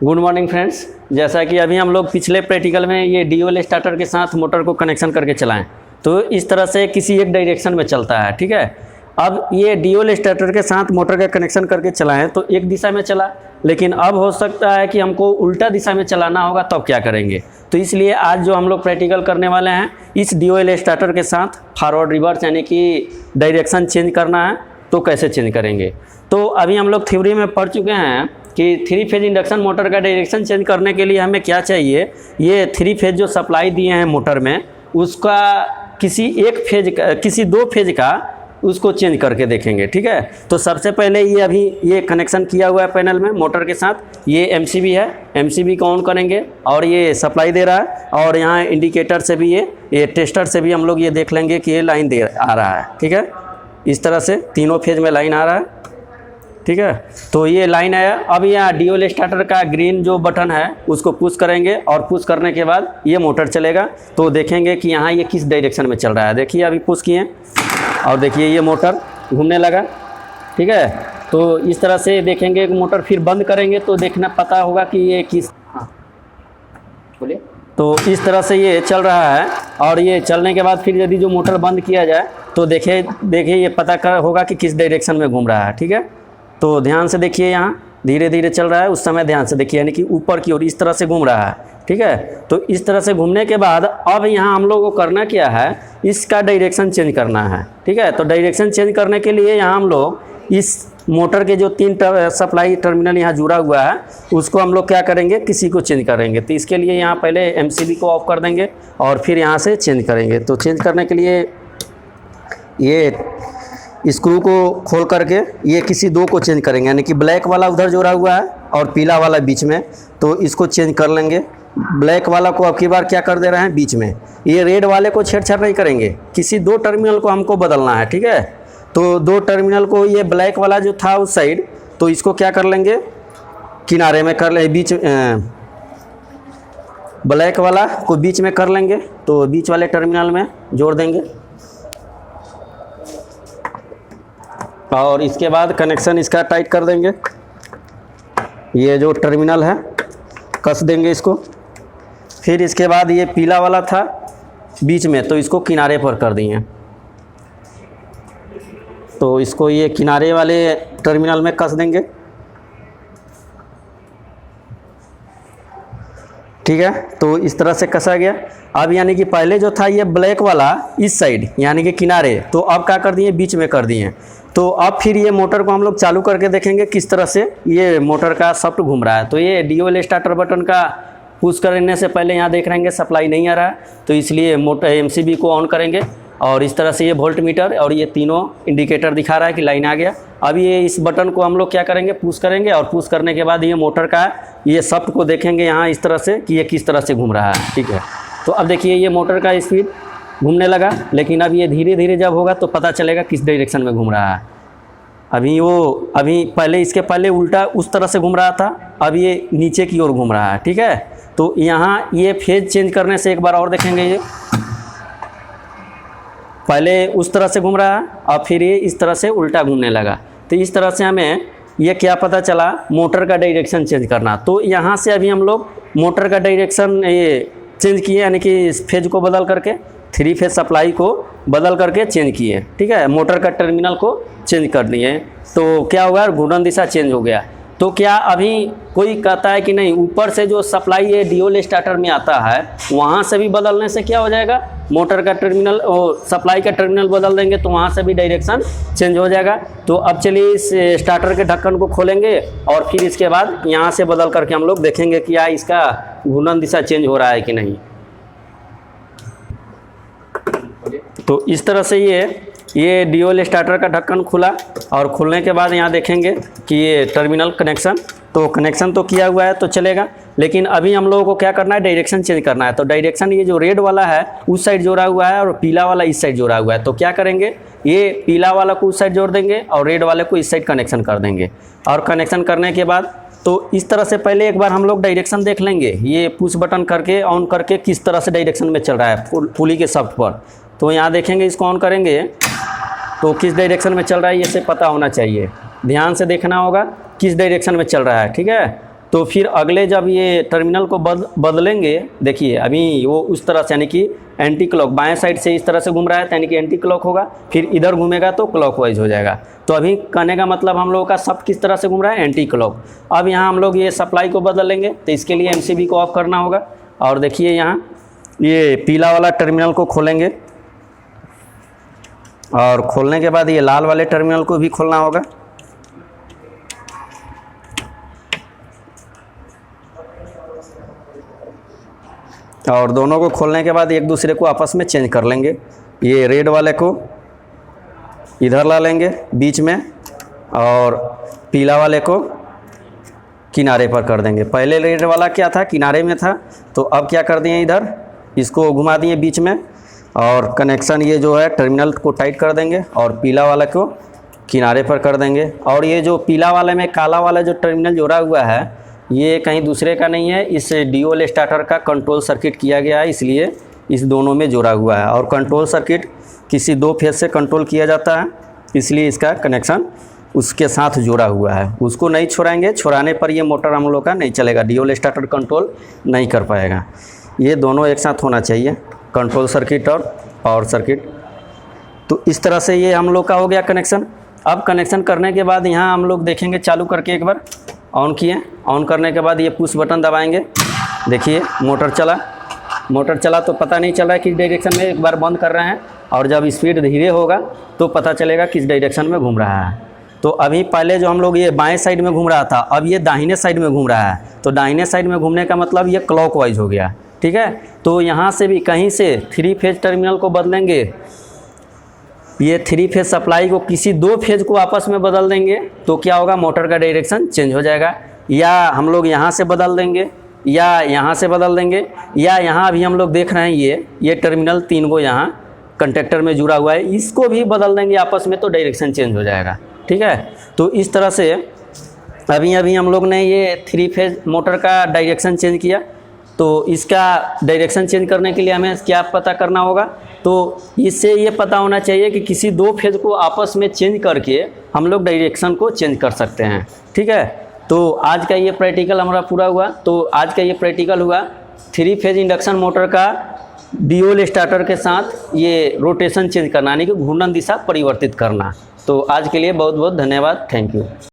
Good morning friends. जैसा कि अभी हम लोग पिछले प्रैक्टिकल में ये ड्यूल स्टार्टर के साथ मोटर को कनेक्शन करके चलाएं, तो इस तरह से किसी एक डायरेक्शन में चलता है। ठीक है, अब ये ड्यूल स्टार्टर के साथ मोटर का कनेक्शन करके चलाएं तो एक दिशा में चला, लेकिन अब हो सकता है कि हमको उल्टा दिशा में चलाना होगा, तब क्या करेंगे। तो इसलिए आज जो हम लोग प्रैक्टिकल करने वाले हैं, इस ड्यूल स्टार्टर के साथ फॉरवर्ड रिवर्स यानी कि डायरेक्शन चेंज करना है तो कैसे चेंज करेंगे। तो अभी हम लोग थ्योरी में पढ़ चुके हैं कि 3 फेज इंडक्शन मोटर का डायरेक्शन चेंज करने के लिए हमें क्या चाहिए। ये 3 फेज जो सप्लाई दिए हैं मोटर में, उसका किसी 2 फेज का उसको चेंज करके देखेंगे। ठीक है, तो सबसे पहले ये अभी ये कनेक्शन किया हुआ है पैनल में मोटर के साथ, ये एमसीबी है, एमसीबी को ऑन करेंगे और ये सप्लाई दे रहा है, और यहाँ इंडिकेटर से भी ये टेस्टर से भी हम लोग ये देख लेंगे कि ये लाइन दे आ रहा है। ठीक है, इस तरह से तीनों फेज में लाइन आ रहा है। ठीक है, तो ये लाइन आया। अब यहाँ ड्यूल स्टार्टर का ग्रीन जो बटन है उसको पुश करेंगे, और पुश करने के बाद ये मोटर चलेगा। तो देखेंगे कि यहाँ ये किस डायरेक्शन में चल रहा है। देखिए अभी पुश किए और देखिए ये मोटर घूमने लगा। ठीक है, तो इस तरह से देखेंगे कि मोटर फिर बंद करेंगे तो देखना पता होगा कि ये किस, हाँ बोलिए। तो इस तरह से ये चल रहा है, और ये चलने के बाद फिर यदि जो मोटर बंद किया जाए तो देखिए ये पता होगा कि किस डायरेक्शन में घूम रहा है। ठीक है, तो ध्यान से देखिए, यहाँ धीरे धीरे चल रहा है, उस समय ध्यान से देखिए, यानी कि ऊपर की ओर इस तरह से घूम रहा है। ठीक है, तो इस तरह से घूमने के बाद अब यहाँ हम लोग को करना क्या है, इसका डायरेक्शन चेंज करना है। ठीक है, तो डायरेक्शन चेंज करने के लिए यहाँ हम लोग इस मोटर के जो 3 सप्लाई टर्मिनल यहाँ जुड़ा हुआ है उसको हम लोग क्या करेंगे, किसी को चेंज करेंगे। तो इसके लिए यहाँ पहले एमसीबी को ऑफ कर देंगे और फिर यहाँ से चेंज करेंगे। तो चेंज करने के लिए ये स्क्रू को खोल करके ये किसी 2 को चेंज करेंगे, यानी कि ब्लैक वाला उधर जोड़ा हुआ है और पीला वाला बीच में, तो इसको चेंज कर लेंगे। ब्लैक वाला को अब की बार क्या कर दे रहे हैं बीच में, ये रेड वाले को छेड़छाड़ नहीं करेंगे, किसी 2 टर्मिनल को हमको बदलना है। ठीक है, तो 2 टर्मिनल को, ये ब्लैक वाला जो था उस साइड, तो इसको क्या कर लेंगे, किनारे में कर ले, बीच ब्लैक वाला को बीच में कर लेंगे, तो बीच वाले टर्मिनल में जोड़ देंगे। और इसके बाद कनेक्शन इसका टाइट कर देंगे, ये जो टर्मिनल है कस देंगे इसको। फिर इसके बाद ये पीला वाला था बीच में, तो इसको किनारे पर कर दिए, तो इसको ये किनारे वाले टर्मिनल में कस देंगे। ठीक है, तो इस तरह से कसा गया। अब यानी कि पहले जो था ये ब्लैक वाला इस साइड यानी कि किनारे, तो अब क्या कर दिए, बीच में कर दिए। तो अब फिर ये मोटर को हम लोग चालू करके देखेंगे किस तरह से ये मोटर का सॉफ्ट घूम रहा है। तो ये ड्यूल स्टार्टर बटन का पुश करने से पहले यहाँ देख रहेंगे सप्लाई नहीं आ रहा है, तो इसलिए मोटर एमसीबी को ऑन करेंगे, और इस तरह से ये वोल्ट मीटर और ये तीनों इंडिकेटर दिखा रहा है कि लाइन आ गया। अब ये इस बटन को हम लोग क्या करेंगे, पुश करेंगे, और पुश करने के बाद ये मोटर का ये सॉफ्ट को देखेंगे यहाँ इस तरह से कि ये किस तरह से घूम रहा है। ठीक है, तो अब देखिए ये मोटर का स्पीड घूमने लगा, लेकिन अब ये धीरे धीरे जब होगा तो पता चलेगा किस डायरेक्शन में घूम रहा है। अभी पहले इसके पहले उल्टा उस तरह से घूम रहा था, अब ये नीचे की ओर घूम रहा है। ठीक है, तो यहाँ ये फेज चेंज करने से एक बार और देखेंगे, ये पहले उस तरह से घूम रहा है, अब फिर ये इस तरह से उल्टा घूमने लगा। तो इस तरह से हमें ये क्या पता चला, मोटर का डायरेक्शन चेंज करना। तो यहाँ से अभी हम लोग मोटर का डायरेक्शन ये चेंज किए, यानी कि इस फेज को बदल करके 3 फेज सप्लाई को बदल करके चेंज किए। ठीक है, मोटर का टर्मिनल को चेंज कर दिए, तो क्या होगा, घूर्णन दिशा चेंज हो गया। तो क्या अभी कोई कहता है कि नहीं, ऊपर से जो सप्लाई ये ड्यूल स्टार्टर में आता है वहाँ से भी बदलने से क्या हो जाएगा, मोटर का टर्मिनल और सप्लाई का टर्मिनल बदल देंगे तो वहाँ से भी डायरेक्शन चेंज हो जाएगा। तो अब चलिए इस स्टार्टर के ढक्कन को खोलेंगे, और फिर इसके बाद यहाँ से बदल करके हम लोग देखेंगे कि क्या इसका घूर्णन दिशा चेंज हो रहा है कि नहीं। तो इस तरह से ये ड्यूल स्टार्टर का ढक्कन खुला, और खुलने के बाद यहाँ देखेंगे कि ये टर्मिनल कनेक्शन तो किया हुआ है, तो चलेगा। लेकिन अभी हम लोगों को क्या करना है, डायरेक्शन चेंज करना है। तो डायरेक्शन ये जो रेड वाला है उस साइड जोड़ा हुआ है, और पीला वाला इस साइड जोड़ा हुआ है। तो क्या करेंगे, ये पीला वाला को उस साइड जोड़ देंगे और रेड वाले को इस साइड कनेक्शन कर देंगे। और कनेक्शन करने के बाद तो इस तरह से पहले एक बार हम लोग डायरेक्शन देख लेंगे, ये पुश बटन करके ऑन करके किस तरह से डायरेक्शन में चल रहा है पुली के सॉफ्ट पर। तो यहाँ देखेंगे, इसको ऑन करेंगे तो किस डायरेक्शन में चल रहा है ये से पता होना चाहिए, ध्यान से देखना होगा किस डायरेक्शन में चल रहा है। ठीक है, तो फिर अगले जब ये टर्मिनल को बदलेंगे, देखिए अभी वो उस तरह से यानी कि एंटी क्लॉक, बाएं साइड से इस तरह से घूम रहा है तो यानी कि एंटी क्लॉक होगा, फिर इधर घूमेगा तो क्लॉकवाइज हो जाएगा। तो अभी कहने का मतलब हम लोगों का सब किस तरह से घूम रहा है, एंटी क्लॉक। अब यहाँ हम लोग ये सप्लाई को बदलेंगे तो इसके लिए MCB को ऑफ करना होगा। और देखिए यहाँ ये पीला वाला टर्मिनल को खोलेंगे और खोलने के बाद ये लाल वाले टर्मिनल को भी खोलना होगा। और दोनों को खोलने के बाद एक दूसरे को आपस में चेंज कर लेंगे। ये रेड वाले को इधर ला लेंगे बीच में और पीला वाले को किनारे पर कर देंगे। पहले रेड वाला क्या था, किनारे में था, तो अब क्या कर दिए, इधर इसको घुमा दिए बीच में और कनेक्शन ये जो है टर्मिनल को टाइट कर देंगे और पीला वाला को किनारे पर कर देंगे। और ये जो पीला वाले में काला वाला जो टर्मिनल जोड़ा हुआ है ये कहीं दूसरे का नहीं है, इस ड्यूल स्टार्टर का कंट्रोल सर्किट किया गया है, इसलिए इस दोनों में जोड़ा हुआ है। और कंट्रोल सर्किट किसी 2 फेज से कंट्रोल किया जाता है, इसलिए इसका कनेक्शन उसके साथ जोड़ा हुआ है। उसको नहीं छोड़ाएंगे, छोड़ाने पर ये मोटर हम लोग का नहीं चलेगा, ड्यूल स्टार्टर कंट्रोल नहीं कर पाएगा। ये दोनों एक साथ होना चाहिए, कंट्रोल सर्किट और पावर सर्किट। तो इस तरह से ये हम लोग का हो गया कनेक्शन। अब कनेक्शन करने के बाद यहाँ हम लोग देखेंगे चालू करके, एक बार ऑन किए, ऑन करने के बाद ये पुश बटन दबाएंगे, देखिए मोटर चला तो पता नहीं चल रहा है किस डायरेक्शन में, एक बार बंद कर रहे हैं और जब स्पीड धीरे होगा तो पता चलेगा किस डायरेक्शन में घूम रहा है। तो अभी पहले जो हम लोग ये बाएं साइड में घूम रहा था, अब ये दाहिने साइड में घूम रहा है, तो दाहिने साइड में घूमने का मतलब ये क्लॉकवाइज हो गया, ठीक है। तो यहाँ से भी कहीं से 3 फेज टर्मिनल को बदलेंगे, ये 3 फेज सप्लाई को किसी 2 फेज को आपस में बदल देंगे तो क्या होगा, मोटर का डायरेक्शन चेंज हो जाएगा। या हम लोग यहाँ से बदल देंगे या यहाँ से बदल देंगे, या यहाँ अभी हम लोग देख रहे हैं ये टर्मिनल 3 को यहाँ कंडक्टर में जुड़ा हुआ है, इसको भी बदल देंगे आपस में तो डायरेक्शन चेंज हो जाएगा, ठीक है। तो इस तरह से अभी हम लोग ने ये 3 फेज मोटर का डायरेक्शन चेंज किया। तो इसका डायरेक्शन चेंज करने के लिए हमें क्या पता करना होगा, तो इससे ये पता होना चाहिए कि किसी 2 फेज को आपस में चेंज करके हम लोग डायरेक्शन को चेंज कर सकते हैं, ठीक है। तो आज का ये प्रैक्टिकल हमारा पूरा हुआ। तो आज का ये प्रैक्टिकल हुआ 3 फेज इंडक्शन मोटर का ड्यूल स्टार्टर के साथ ये रोटेशन चेंज करना, यानी कि घूर्णन दिशा परिवर्तित करना। तो आज के लिए बहुत बहुत धन्यवाद, थैंक यू।